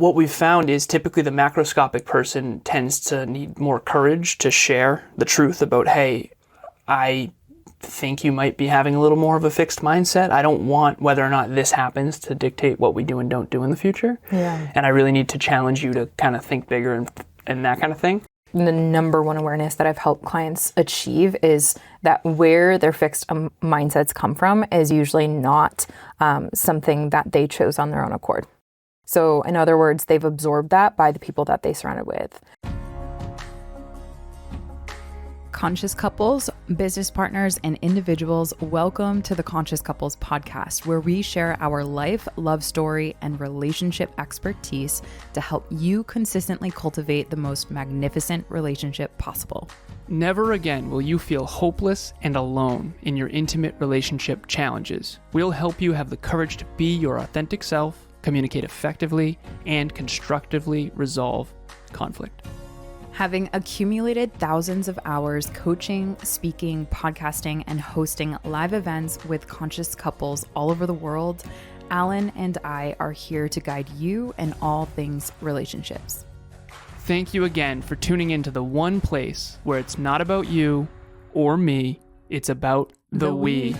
what we've found is typically the macroscopic person tends to need more courage to share the truth about, hey, I think you might be having a little more of a fixed mindset. I don't want whether or not this happens to dictate what we do and don't do in the future. Yeah. And I really need to challenge you to kind of think bigger and that kind of thing. The number one awareness that I've helped clients achieve is that where their fixed mindsets come from is usually not something that they chose on their own accord. So in other words, they've absorbed that by the people that they surrounded with. Conscious couples, business partners, and individuals, welcome to the Conscious Couples podcast, where we share our life, love story, and relationship expertise to help you consistently cultivate the most magnificent relationship possible. Never again will you feel hopeless and alone in your intimate relationship challenges. We'll help you have the courage to be your authentic self, communicate effectively, and constructively resolve conflict. Having accumulated thousands of hours coaching, speaking, podcasting, and hosting live events with conscious couples all over the world, Alan and I are here to guide you in all things relationships. Thank you again for tuning into the one place where it's not about you or me, it's about the we.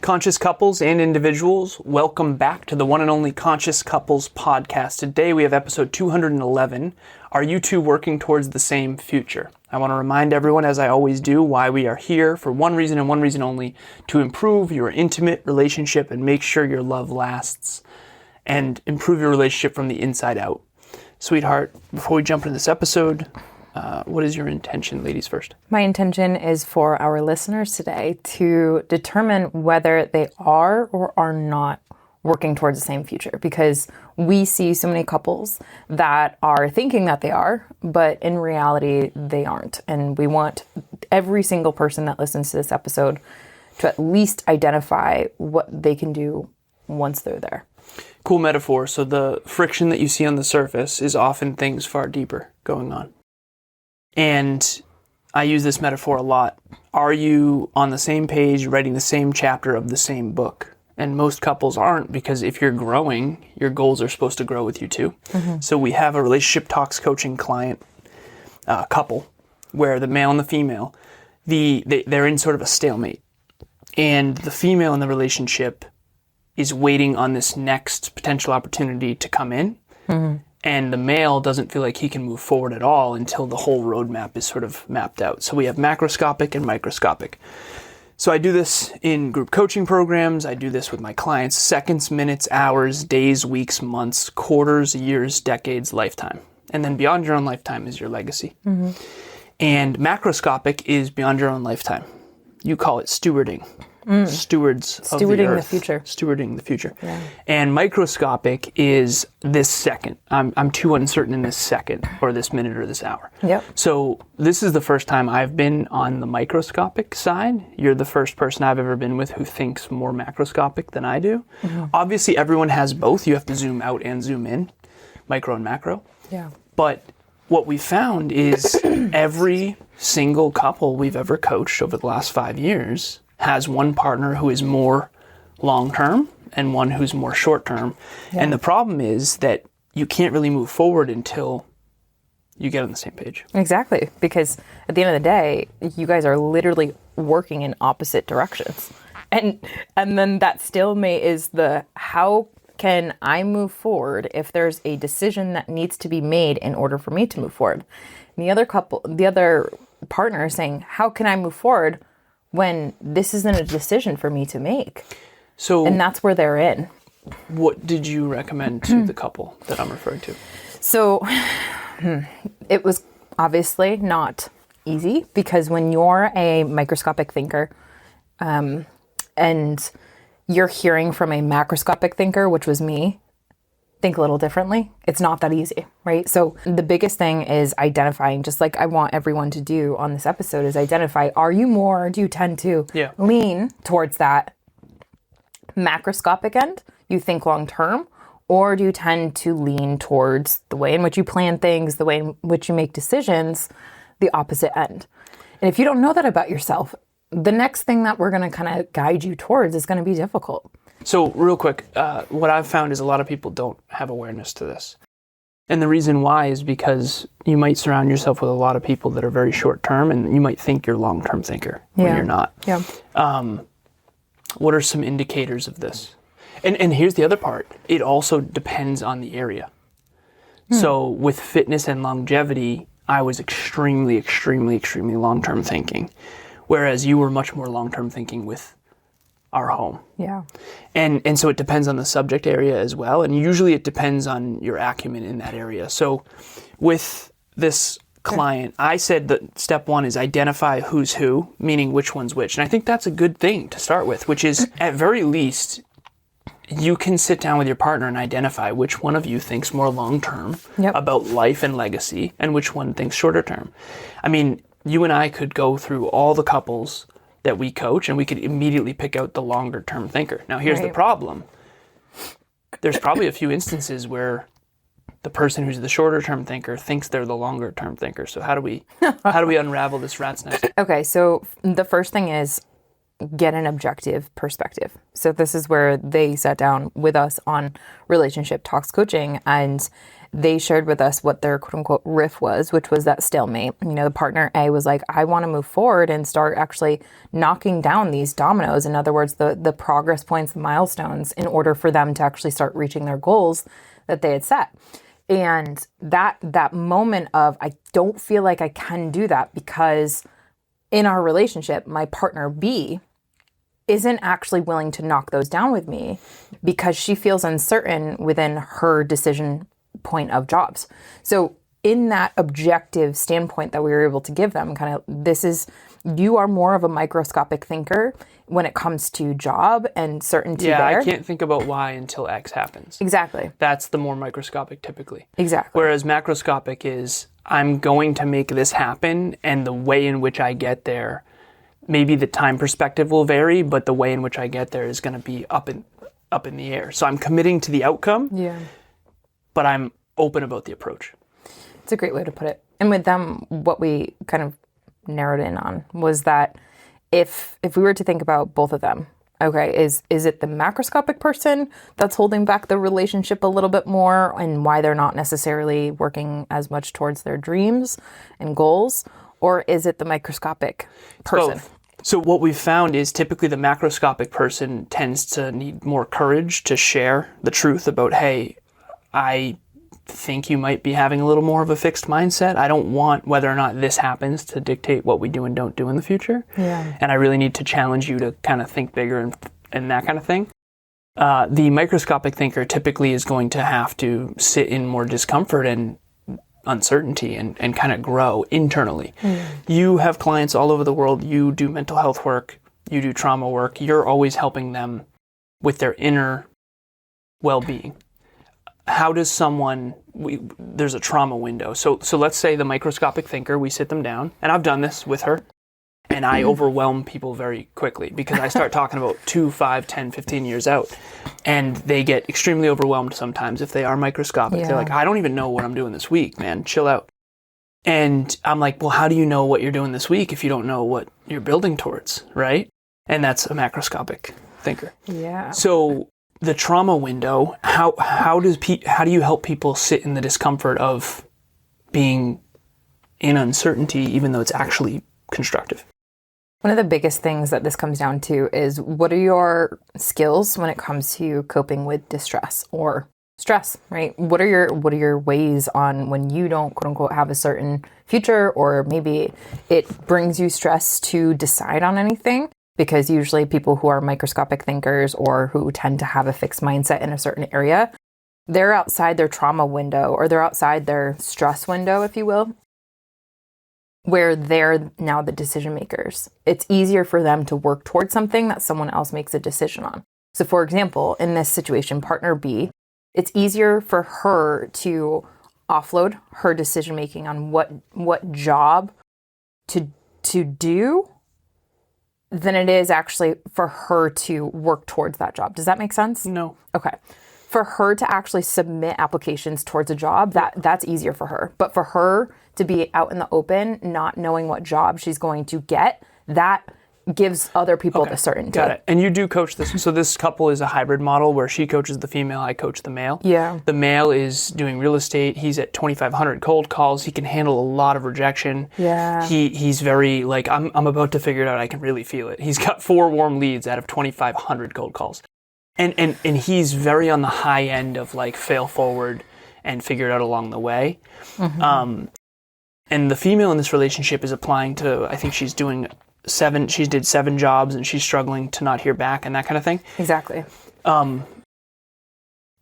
Conscious couples and individuals, welcome back to the one and only Conscious Couples podcast. Today we have episode 211, Are You Two Working Towards the Same Future? I want to remind everyone, as I always do, why we are here for one reason and one reason only, to improve your intimate relationship and make sure your love lasts and improve your relationship from the inside out. Sweetheart, before we jump into this episode, what is your intention, ladies first? My intention is for our listeners today to determine whether they are or are not working towards the same future, because we see so many couples that are thinking that they are, but in reality, they aren't. And we want every single person that listens to this episode to at least identify what they can do once they're there. Cool metaphor. So the friction that you see on the surface is often things far deeper going on. And I use this metaphor a lot. Are you on the same page, writing the same chapter of the same book? And most couples aren't, because if you're growing, your goals are supposed to grow with you too. Mm-hmm. So we have a relationship talks coaching client couple where the male and the female, they're in sort of a stalemate. And the female in the relationship is waiting on this next potential opportunity to come in. Mm-hmm. And the male doesn't feel like he can move forward at all until the whole roadmap is sort of mapped out. So we have macroscopic and microscopic. So I do this in group coaching programs. I do this with my clients: seconds, minutes, hours, days, weeks, months, quarters, years, decades, lifetime. And then beyond your own lifetime is your legacy. Mm-hmm. And macroscopic is beyond your own lifetime. You call it stewarding. Stewards of the earth. The future. Stewarding the future. Yeah. And microscopic is this second. I'm too uncertain in this second or this minute or this hour. Yep. So this is the first time I've been on the microscopic side. You're the first person I've ever been with who thinks more macroscopic than I do. Mm-hmm. Obviously, everyone has both. You have to zoom out and zoom in, micro and macro. Yeah. But what we found is every single couple we've ever coached over the last 5 years has one partner who is more long-term and one who's more short-term. Yeah. And the problem is that you can't really move forward until you get on the same page. Exactly. Because at the end of the day, you guys are literally working in opposite directions. And then that stalemate is the, how can I move forward if there's a decision that needs to be made in order for me to move forward? And the other partner is saying, how can I move forward when this isn't a decision for me to make? And that's where they're in. What did you recommend to the couple that I'm referring to? So it was obviously not easy, because when you're a microscopic thinker and you're hearing from a macroscopic thinker, which was me, think a little differently. It's not that easy, right? So the biggest thing is identifying, just like I want everyone to do on this episode, is identify, do you tend to lean towards that macroscopic end, you think long term, Or do you tend to lean towards the way in which you plan things, the way in which you make decisions, the opposite end? And if you don't know that about yourself, the next thing that we're going to kind of guide you towards is going to be difficult. So real quick, what I've found is a lot of people don't have awareness to this. And the reason why is because you might surround yourself with a lot of people that are very short term, and you might think you're a long-term thinker when you're not. Yeah. What are some indicators of this? And here's the other part. It also depends on the area. So with fitness and longevity, I was extremely, extremely, extremely long-term thinking, whereas you were much more long-term thinking with our home. Yeah. And so it depends on the subject area as well. And usually it depends on your acumen in that area. So with this client, I said that step one is identify who's who, meaning which one's which. And I think that's a good thing to start with, which is at very least, you can sit down with your partner and identify which one of you thinks more long-term about life and legacy and which one thinks shorter term. I mean, you and I could go through all the couples that we coach and we could immediately pick out the longer term thinker. Now here's the problem. There's probably a few instances where the person who's the shorter term thinker thinks they're the longer term thinker. So how do we unravel this rat's nest? Okay, so the first thing is get an objective perspective. So this is where they sat down with us on Relationship Talks Coaching, and they shared with us what their quote unquote riff was, which was that stalemate. You know, the partner A was like, I want to move forward and start actually knocking down these dominoes. In other words, the progress points, the milestones, in order for them to actually start reaching their goals that they had set. And that moment of, I don't feel like I can do that because in our relationship, my partner B isn't actually willing to knock those down with me because she feels uncertain within her decision point of jobs. So in that objective standpoint that we were able to give them, kind of, this is, you are more of a microscopic thinker when it comes to job and certainty there. I can't think about why until X happens. Exactly. That's the more microscopic typically. Exactly. Whereas macroscopic is, I'm going to make this happen, and the way in which I get there, maybe the time perspective will vary, but the way in which I get there is going to be up in the air. So I'm committing to the outcome. Yeah. But I'm open about the approach. It's a great way to put it. And with them, what we kind of narrowed in on was that if we were to think about both of them, okay, is it the macroscopic person that's holding back the relationship a little bit more and why they're not necessarily working as much towards their dreams and goals? Or is it the microscopic person? Both. So what we've found is typically the macroscopic person tends to need more courage to share the truth about, hey, I think you might be having a little more of a fixed mindset. I don't want whether or not this happens to dictate what we do and don't do in the future. Yeah. And I really need to challenge you to kind of think bigger and that kind of thing. The microscopic thinker typically is going to have to sit in more discomfort and uncertainty and kind of grow internally. You have clients all over the world. You do mental health work. You do trauma work. You're always helping them with their inner well-being. How does there's a trauma window. So let's say the microscopic thinker, we sit them down, and I've done this with her, and I overwhelm people very quickly because I start talking about 2, 5, 10, 15 years out, and they get extremely overwhelmed sometimes if they are microscopic. Yeah. They're like, I don't even know what I'm doing this week, man, chill out. And I'm like, well, how do you know what you're doing this week if you don't know what you're building towards, right? And that's a macroscopic thinker. Yeah. So the trauma window, how do you help people sit in the discomfort of being in uncertainty even though it's actually constructive? One of the biggest things that this comes down to is, what are your skills when it comes to coping with distress or stress, right? What are your ways on when you don't quote unquote have a certain future, or maybe it brings you stress to decide on anything? Because usually people who are microscopic thinkers or who tend to have a fixed mindset in a certain area, they're outside their trauma window, or they're outside their stress window, if you will, where they're now the decision makers. It's easier for them to work towards something that someone else makes a decision on. So for example, in this situation, partner B, it's easier for her to offload her decision making on what job to do than it is actually for her to work towards that job. Does that make sense? No. Okay. for her to actually submit applications towards a job, that's easier for her. But for her to be out in the open, not knowing what job she's going to get, that gives other people the certainty. Got it. And you do coach this. So this couple is a hybrid model where she coaches the female, I coach the male. Yeah. The male is doing real estate. He's at 2,500 cold calls. He can handle a lot of rejection. Yeah. He's very like, I'm about to figure it out. I can really feel it. He's got 4 warm leads out of 2,500 cold calls. And he's very on the high end of like fail forward and figure it out along the way. Mm-hmm. And the female in this relationship is applying to, I think she's doing she did 7 jobs and she's struggling to not hear back and that kind of thing. Exactly.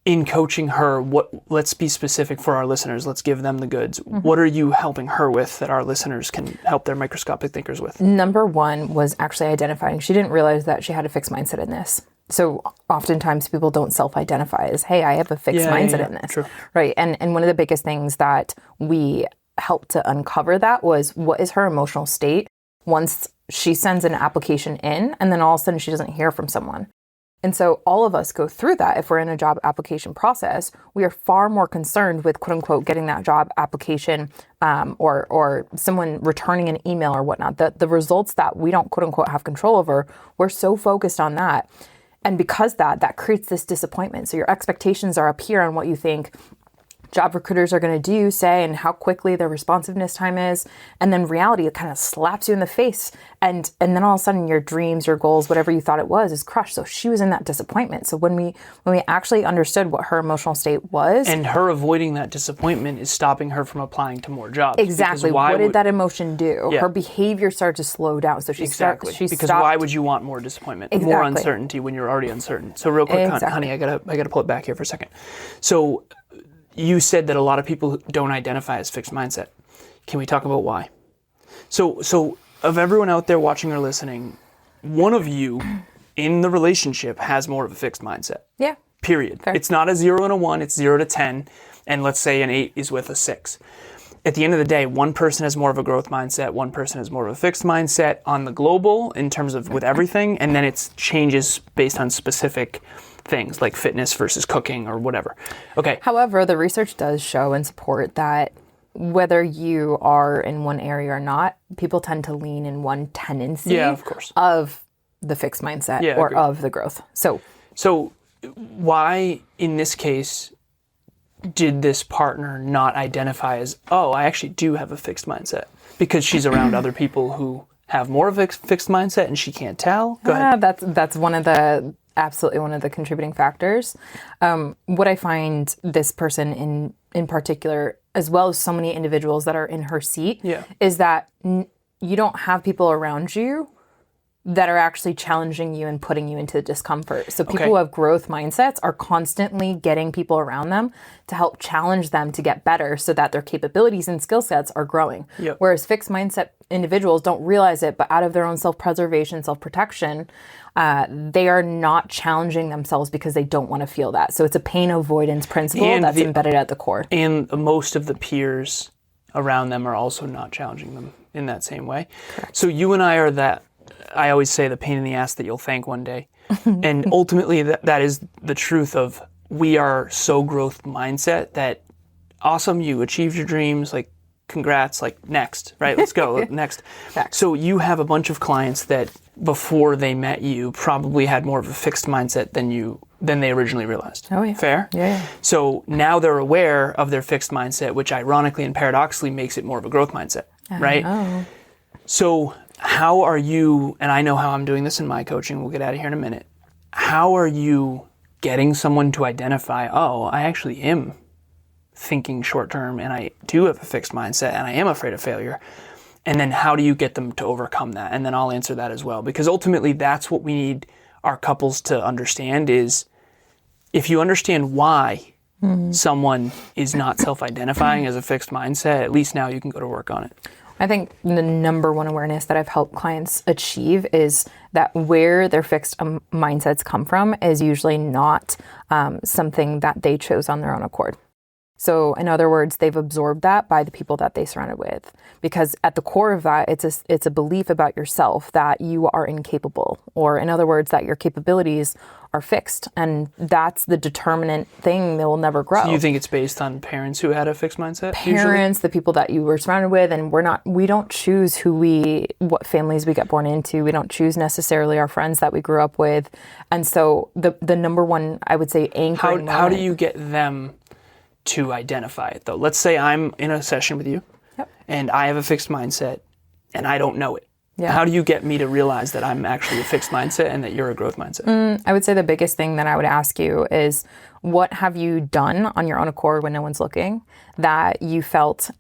In coaching her, let's be specific for our listeners. Let's give them the goods. Mm-hmm. What are you helping her with that our listeners can help their microscopic thinkers with? Number 1 was actually identifying. She didn't realize that she had a fixed mindset in this. So oftentimes people don't self-identify as, hey, I have a fixed mindset in this. True. Right. And one of the biggest things that we helped to uncover that was, what is her emotional state once she sends an application in and then all of a sudden she doesn't hear from someone. And so all of us go through that. If we're in a job application process, we are far more concerned with, quote unquote, getting that job application or someone returning an email or whatnot. The results that we don't, quote unquote, have control over, we're so focused on that. And because that creates this disappointment. So your expectations are up here on what you think job recruiters are going to do, say, and how quickly their responsiveness time is. And then reality, it kind of slaps you in the face. And then all of a sudden your dreams, your goals, whatever you thought it was, is crushed. So she was in that disappointment. So when we actually understood what her emotional state was. And her avoiding that disappointment is stopping her from applying to more jobs. Exactly. What did that emotion do? Yeah. Her behavior started to slow down. So she Exactly. stopped. Because why would you want more disappointment, more uncertainty when you're already uncertain? So real quick, honey, I gotta pull it back here for a second. So you said that a lot of people don't identify as fixed mindset. Can we talk about why? So of everyone out there watching or listening, one of you in the relationship has more of a fixed mindset. Yeah. Period. Fair. It's not a 0 and a 1, it's 0 to 10, and let's say an 8 is with a 6. At the end of the day, one person has more of a growth mindset, one person has more of a fixed mindset on the global in terms of with everything, and then it changes based on specific things like fitness versus cooking or whatever. Okay. However, the research does show and support that whether you are in one area or not, people tend to lean in one tendency of course, of the fixed mindset or agreed. of the growth. So why in this case did this partner not identify as, oh, I actually do have a fixed mindset? Because she's around other people who have more of a fixed mindset and she can't tell? Go ahead. That's absolutely one of the contributing factors. What I find this person in particular, as well as so many individuals that are in her seat, is that you don't have people around you that are actually challenging you and putting you into discomfort. So people who have growth mindsets are constantly getting people around them to help challenge them to get better so that their capabilities and skill sets are growing. Yep. Whereas fixed mindset individuals don't realize it, but out of their own self-preservation, self-protection, they are not challenging themselves because they don't want to feel that. So it's a pain avoidance principle that's embedded at the core. And most of the peers around them are also not challenging them in that same way. Correct. So you and I are that, I always say, the pain in the ass that you'll thank one day. And ultimately that is the truth of, we are so growth mindset that awesome, you achieved your dreams, like congrats, like next, right? Let's go, next. So you have a bunch of clients that before they met you probably had more of a fixed mindset than they originally realized. Oh yeah. Fair? Yeah. So now they're aware of their fixed mindset, which ironically and paradoxically makes it more of a growth mindset, right? Oh. So how are you, and I know how I'm doing this in my coaching, we'll get out of here in a minute. How are you getting someone to identify, oh, I actually am thinking short term and I do have a fixed mindset and I am afraid of failure? And then how do you get them to overcome that? And then I'll answer that as well, because ultimately that's what we need our couples to understand is, if you understand why someone is not self-identifying as a fixed mindset, at least now you can go to work on it. I think the number one awareness that I've helped clients achieve is that where their fixed mindsets come from is usually not something that they chose on their own accord. So in other words, they've absorbed that by the people that they surrounded with, because at the core of that, it's a belief about yourself that you are incapable, or in other words, that your capabilities are fixed, and that's the determinant thing that will never grow. So you think it's based on parents who had a fixed mindset? Parents, the people that you were surrounded with, and we don't choose what families we get born into. We don't choose necessarily our friends that we grew up with. And so the number one, I would say, anchoring How do you get them to identify it though? Let's say I'm in a session with you, Yep. and I have a fixed mindset and I don't know it. Yeah. How do you get me to realize that I'm actually a fixed mindset and that you're a growth mindset? I would say the biggest thing that I would ask you is, what have you done on your own accord when no one's looking that you felt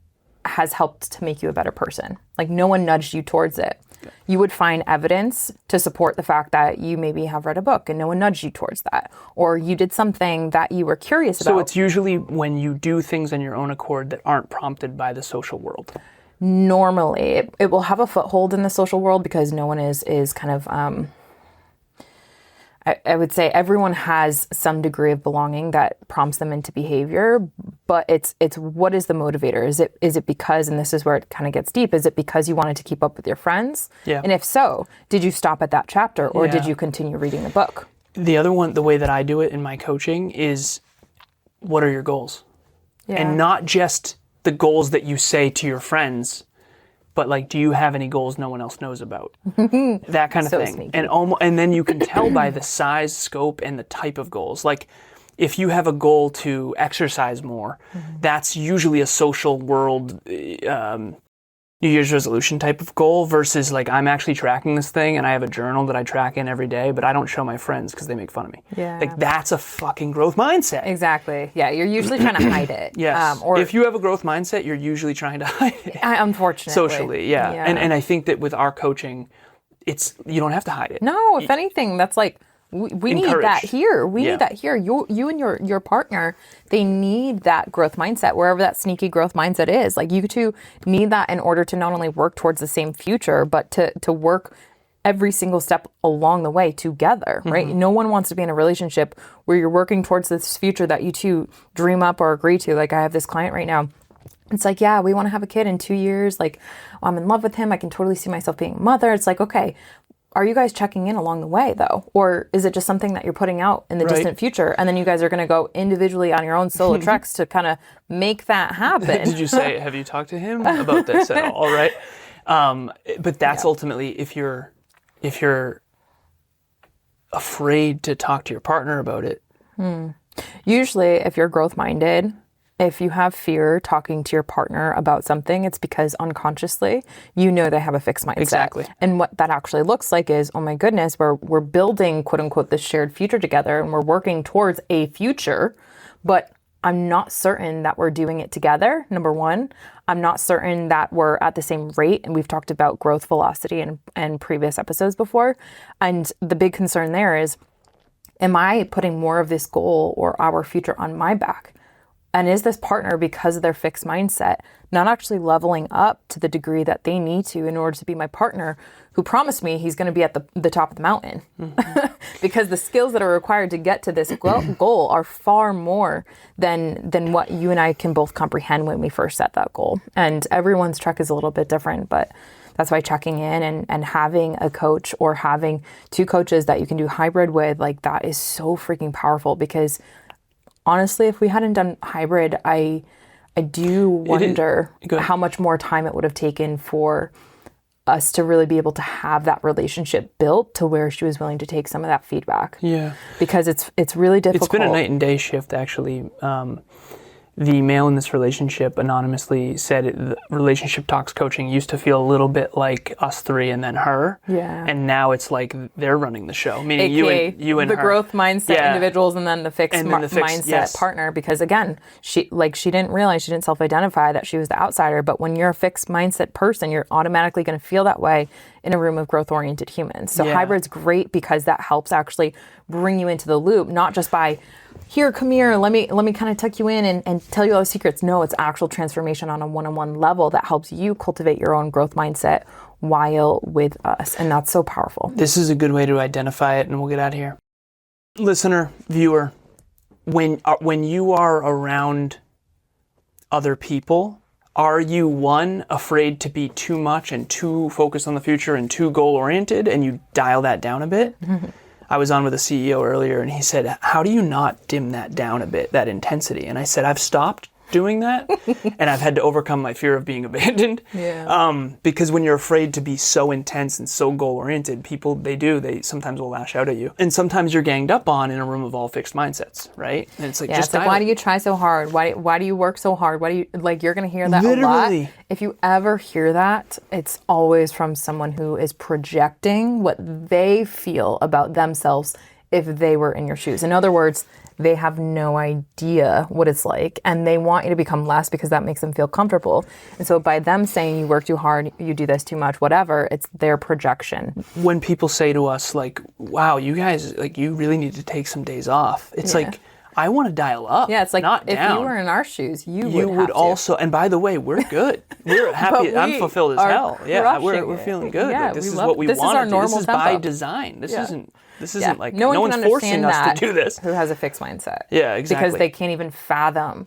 has helped to make you a better person? Like, no one nudged you towards it. You would find evidence to support the fact that you maybe have read a book and no one nudged you towards that, or you did something that you were curious about. So it's usually when you do things on your own accord that aren't prompted by the social world. Normally, it will have a foothold in the social world because no one is kind of, I would say everyone has some degree of belonging that prompts them into behavior, but it's what is the motivator? Is it because, and this is where it kind of gets deep, is it because you wanted to keep up with your friends? Yeah. And if so, did you stop at that chapter, or Yeah. did you continue reading the book? The other one, the way that I do it in my coaching is, what are your goals? Yeah. And not just the goals that you say to your friends, but like, do you have any goals no one else knows about? That kind of So thing. sneaky. And then you can tell by the size, scope, and the type of goals. Like, if you have a goal to exercise more, that's usually a social world New Year's resolution type of goal, versus like, I'm actually tracking this thing and I have a journal that I track in every day, but I don't show my friends because they make fun of me. Yeah. Like, that's a fucking growth mindset. Exactly. Yeah, you're usually trying to hide it. Yes. Or if you have a growth mindset, you're usually trying to hide it. unfortunately. Socially, yeah. And I think that with our coaching, you don't have to hide it. No, if anything, that's like, we need that Encouraged. here. We Yeah. need that here. You and your partner, they need that growth mindset, wherever that sneaky growth mindset is. Like, you two need that in order to not only work towards the same future, but to work every single step along the way together, right? No one wants to be in a relationship where you're working towards this future that you two dream up or agree to. Like, I have this client right now. It's like, yeah, we want to have a kid in 2 years. Like, I'm in love with him. I can totally see myself being a mother. It's like, okay, are you guys checking in along the way though? Or is it just something that you're putting out in the distant future? And then you guys are going to go individually on your own solo treks to kind of make that happen. Did you say, have you talked to him about this at all? Right. But that's ultimately, if you're afraid to talk to your partner about it. Usually, if you're growth minded, if you have fear talking to your partner about something, it's because unconsciously you know they have a fixed mindset. Exactly. And what that actually looks like is, oh my goodness, we're building, quote unquote, this shared future together, and we're working towards a future, but I'm not certain that we're doing it together, number one. I'm not certain that we're at the same rate, and we've talked about growth velocity in previous episodes before. And the big concern there is, am I putting more of this goal or our future on my back? And is this partner, because of their fixed mindset, not actually leveling up to the degree that they need to in order to be my partner, who promised me he's going to be at the top of the mountain? Because the skills that are required to get to this goal are far more than what you and I can both comprehend when we first set that goal. And everyone's trek is a little bit different, but that's why checking in and having a coach or having two coaches that you can do hybrid with, like, that is so freaking powerful. Because honestly, if we hadn't done hybrid, I do wonder how much more time it would have taken for us to really be able to have that relationship built to where she was willing to take some of that feedback. Yeah. Because it's really difficult. It's been a night and day shift, actually. The male in this relationship anonymously said the relationship talks coaching used to feel a little bit like us three and then her. Yeah. And now it's like they're running the show, meaning AKA you and the her. growth mindset individuals, and then the fixed mindset partner. Because again, she didn't realize, she didn't self-identify that she was the outsider. But when you're a fixed mindset person, you're automatically going to feel that way in a room of growth-oriented humans. So hybrid's great because that helps actually bring you into the loop, not just by, here, come here, let me kind of tuck you in and tell you all the secrets. No, it's actual transformation on a one-on-one level that helps you cultivate your own growth mindset while with us. And that's so powerful. This is a good way to identify it, and we'll get out of here. Listener, viewer, when you are around other people? Are you, one, afraid to be too much and too focused on the future and too goal-oriented, and you dial that down a bit? I was on with a CEO earlier, and he said, how do you not dim that down a bit, that intensity? And I said, I've stopped doing that, and I've had to overcome my fear of being abandoned. Because when you're afraid to be so intense and so goal-oriented, people, they sometimes will lash out at you. And sometimes you're ganged up on in a room of all fixed mindsets, right? And it's like, just it's like, why do you try so hard? Why do you work so hard? Why do you, like, you're going to hear that a lot. If you ever hear that, it's always from someone who is projecting what they feel about themselves if they were in your shoes. In other words, they have no idea what it's like, and they want you to become less because that makes them feel comfortable. And so by them saying you work too hard, you do this too much, whatever, it's their projection. When people say to us, like, wow, you guys, like, you really need to take some days off. It's like, I want to dial up. Yeah, it's like, not if down. you were in our shoes, you would have also, and by the way, we're good. We're happy. I'm fulfilled as hell. Yeah, we're feeling good. Yeah, like, this is what we want. This is our normal This is tempo. by design. This isn't like, no one's forcing us to do this. Who has a fixed mindset. Yeah, exactly. Because they can't even fathom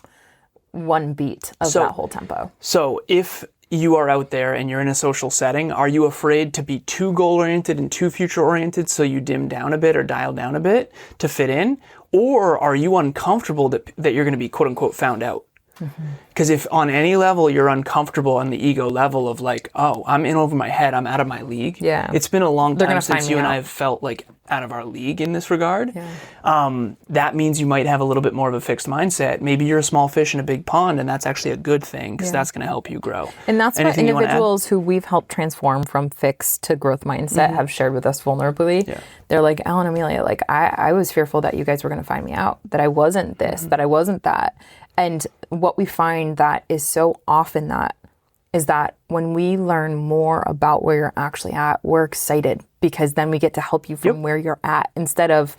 one beat of that whole tempo. So if you are out there and you're in a social setting, are you afraid to be too goal-oriented and too future-oriented so you dim down a bit or dial down a bit to fit in? Or are you uncomfortable that you're going to be quote-unquote found out? Because if on any level you're uncomfortable on the ego level of like, oh, I'm in over my head, I'm out of my league. Yeah. It's been a long time since you and I out. have felt like out of our league in this regard. That means you might have a little bit more of a fixed mindset. Maybe you're a small fish in a big pond, and that's actually a good thing because that's going to help you grow. And that's Anything what individuals who we've helped transform from fixed to growth mindset have shared with us vulnerably. Yeah. They're like, Ellen, Emilia, like I was fearful that you guys were going to find me out, that I wasn't this, that I wasn't that. And what we find that is so often that is that when we learn more about where you're actually at, we're excited because then we get to help you from where you're at instead of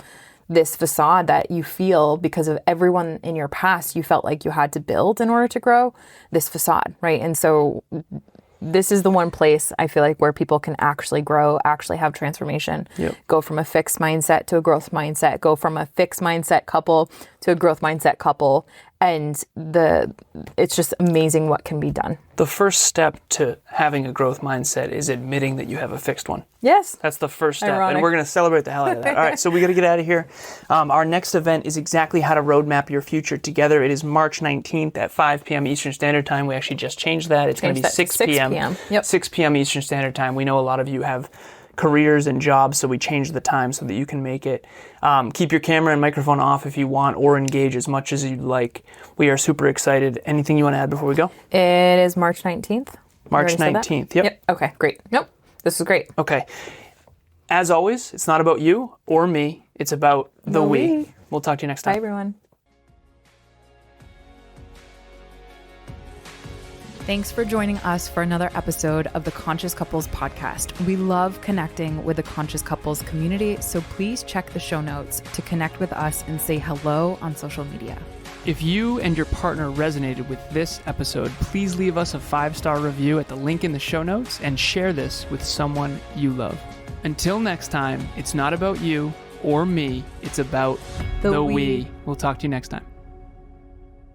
this facade that you feel because of everyone in your past you felt like you had to build in order to grow, this facade, right? And so this is the one place I feel like where people can actually grow, actually have transformation, go from a fixed mindset to a growth mindset, go from a fixed mindset couple to a growth mindset couple. And it's just amazing what can be done. The first step to having a growth mindset is admitting that you have a fixed one. Yes. That's the first step. Ironic. And we're going to celebrate the hell out of that. All right, so we got to get out of here. Our next event is exactly how to roadmap your future together. It is March 19th at 5 p.m. Eastern Standard Time. We actually just changed that. It's going to be 6 p.m. 6 p.m. Eastern Standard Time. We know a lot of you have careers and jobs, so we changed the time so that you can make it. Keep your camera and microphone off if you want, or engage as much as you'd like. We are super excited. Anything you want to add before we go? It is March 19th. March 19th, yep. Okay, great. Nope, this is great. Okay. As always, it's not about you or me. It's about the we. We'll talk to you next time. Bye, everyone. Thanks for joining us for another episode of the Conscious Couples podcast. We love connecting with the Conscious Couples community, so please check the show notes to connect with us and say hello on social media. If you and your partner resonated with this episode, please leave us a 5-star review at the link in the show notes and share this with someone you love. Until next time, it's not about you or me, it's about the we. We'll talk to you next time.